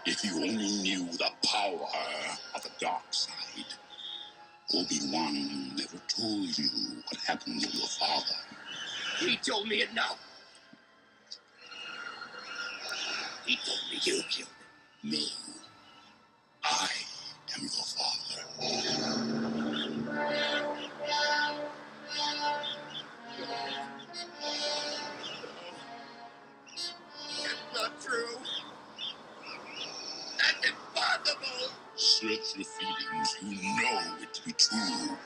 If you only knew the power of the dark side, Obi-Wan never told you what happened to your father. He told me enough. He told me you killed him. No. I am your father. It's not true. That's impossible. Search your feelings. You know it to be true.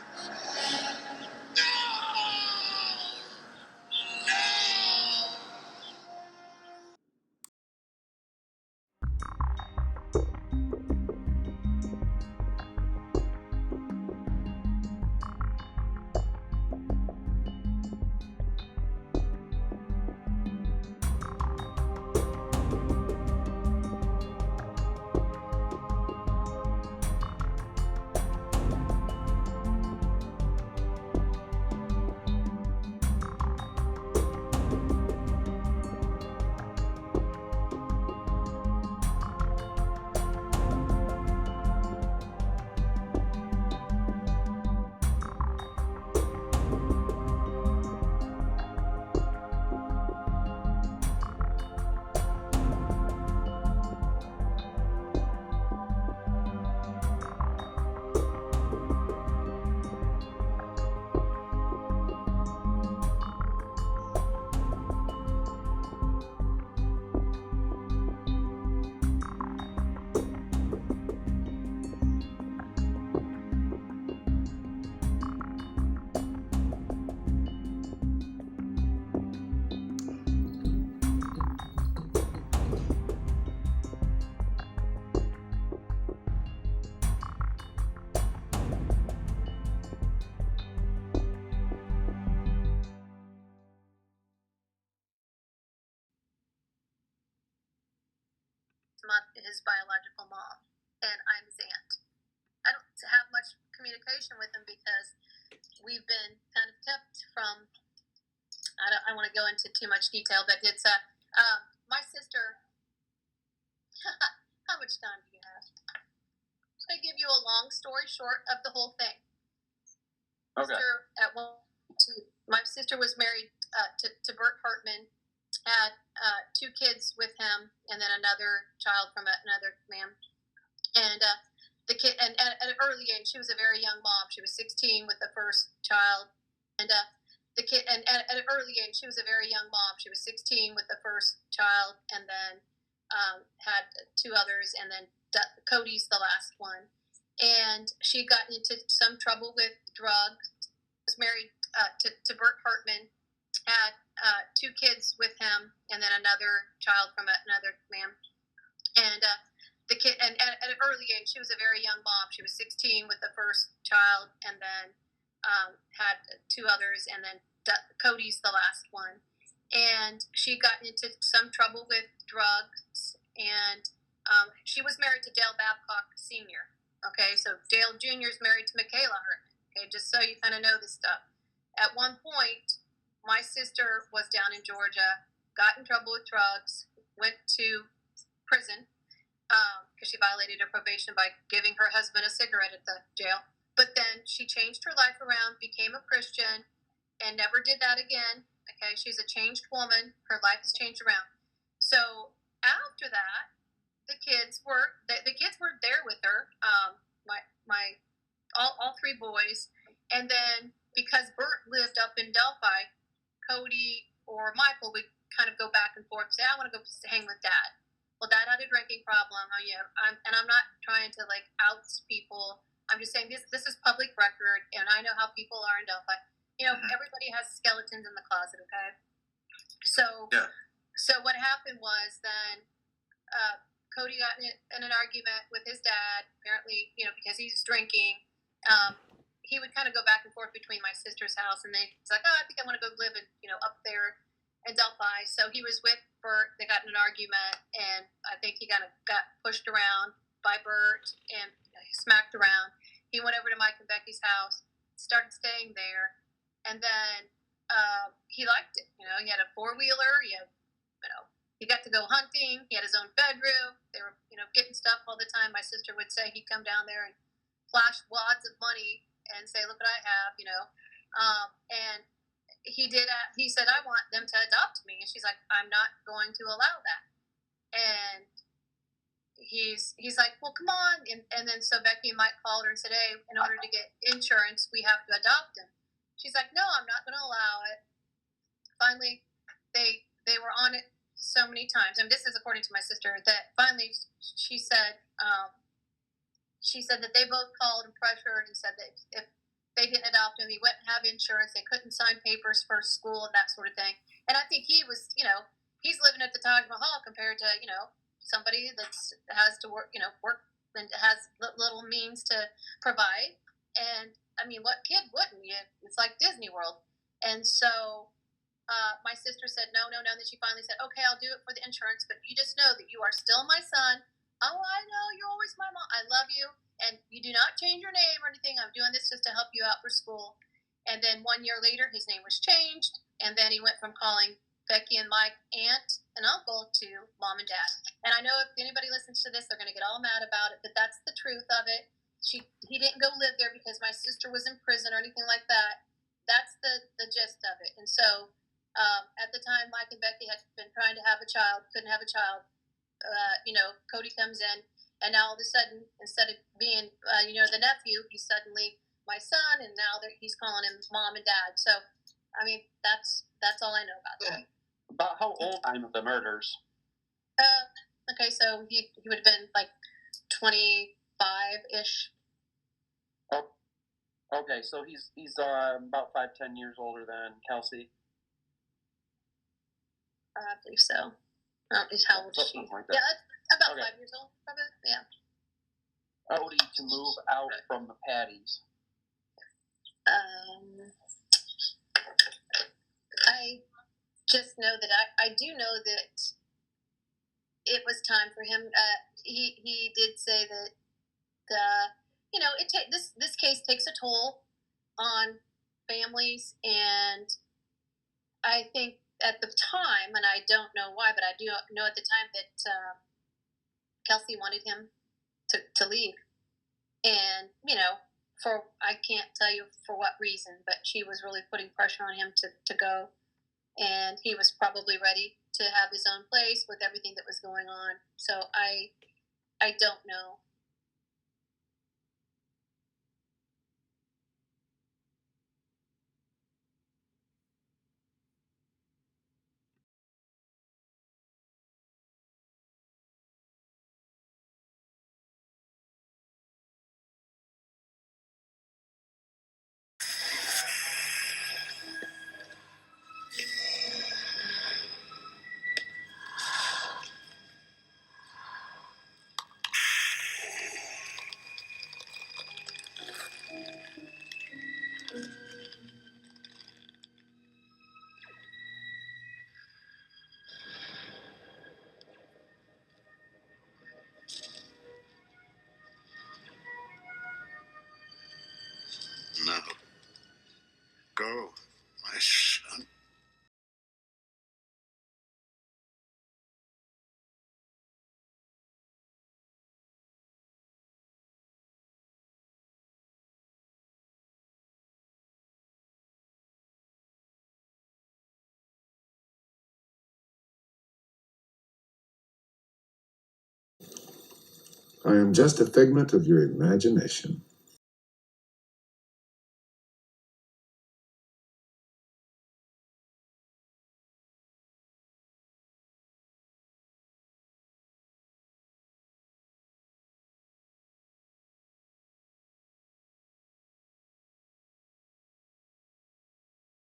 His biological mom, and I'm his aunt. I don't have much communication with him because we've been kind of kept from. I don't want to go into too much detail, but it's my sister. How much time do you have? Should I give you a long story short of the whole thing? Okay. My sister was married to Bert Hartman, had 2 kids with him, and then another child from another man. And the kid, and at an early age, she was a very young mom. She was 16 with the first child, and the kid, and at an early age, she was a very young mom. She was 16 with the first child, and then had 2 others, and then Cody's the last one. And she got into some trouble with drugs. Was married to Bert Hartman, had 2 kids with him, and then another child from another man. And the kid, and at an early age, she was a very young mom. She was 16 with the first child, and then had 2 others, and then Cody's the last one. And she got into some trouble with drugs, and she was married to Dale Babcock Sr. Okay, so Dale Jr. is married to Michaela Hartman. Okay, just so you kind of know this stuff. At one point, my sister was down in Georgia, got in trouble with drugs, went to prison because she violated her probation by giving her husband a cigarette at the jail. But then she changed her life around, became a Christian, and never did that again. Okay, she's a changed woman. Her life has changed around. So after that, the kids were there with her. All 3 boys, and then because Bert lived up in Delphi, Cody or Michael would kind of go back and forth, say, I want to go hang with Dad. Well, Dad had a drinking problem. I'm not trying to like out people. I'm just saying this is public record, and I know how people are in Delphi. Everybody has skeletons in the closet, okay? So what happened was then Cody got in an argument with his dad, apparently, because he's drinking. He would kind of go back and forth between my sister's house, and then he's like, I think I want to go live up there in Delphi. So he was with Bert. They got in an argument, and I think he kind of got pushed around by Bert and smacked around. He went over to Mike and Becky's house, started staying there, and then he liked it. He had a 4-wheeler. He got to go hunting. He had his own bedroom. They were, getting stuff all the time. My sister would say he'd come down there and flash wads of money and say, "Look what I have," and he did. He said, "I want them to adopt me," and she's like, "I'm not going to allow that." And he's like, "Well, come on," and then so Becky and Mike called her and said, "Hey, in order to get insurance, we have to adopt him." She's like, "No, I'm not going to allow it." Finally, they were on it so many times, and this is according to my sister, that finally she said that they both called and pressured and said that if they didn't adopt him, he wouldn't have insurance, they couldn't sign papers for school and that sort of thing. And I think he was, he's living at the Taj Mahal compared to, somebody that has to work and has little means to provide. And I mean, what kid wouldn't? It's like Disney World. And so my sister said, no. Then she finally said, "Okay, I'll do it for the insurance, but you just know that you are still my son." "Oh, I know, you're always my mom. I love you, and you do not change your name or anything. I'm doing this just to help you out for school." And then 1 year later, his name was changed, and then he went from calling Becky and Mike aunt and uncle to mom and dad. And I know if anybody listens to this, they're going to get all mad about it, but that's the truth of it. He didn't go live there because my sister was in prison or anything like that. That's the gist of it. And so at the time, Mike and Becky had been trying to have a child, couldn't have a child. Cody comes in, and now all of a sudden, instead of being, the nephew, he's suddenly my son, and now he's calling him mom and dad. So, I mean, that's all I know about that. About how old time of the murders? Okay, so he would have been like 25-ish. Oh, okay, so he's about 5-10 years older than Kelsey. I believe so. How old is she? Like that. Yeah, that's about 5 years old, probably. Yeah. Cody to move out from the Patties. I just know that I do know that it was time for him. He did say that this case takes a toll on families, and I think at the time, and I don't know why, but I do know at the time that Kelsey wanted him to leave, and I can't tell you for what reason, but she was really putting pressure on him to go, and he was probably ready to have his own place with everything that was going on. So I don't know. Now, go, my son. I am just a figment of your imagination.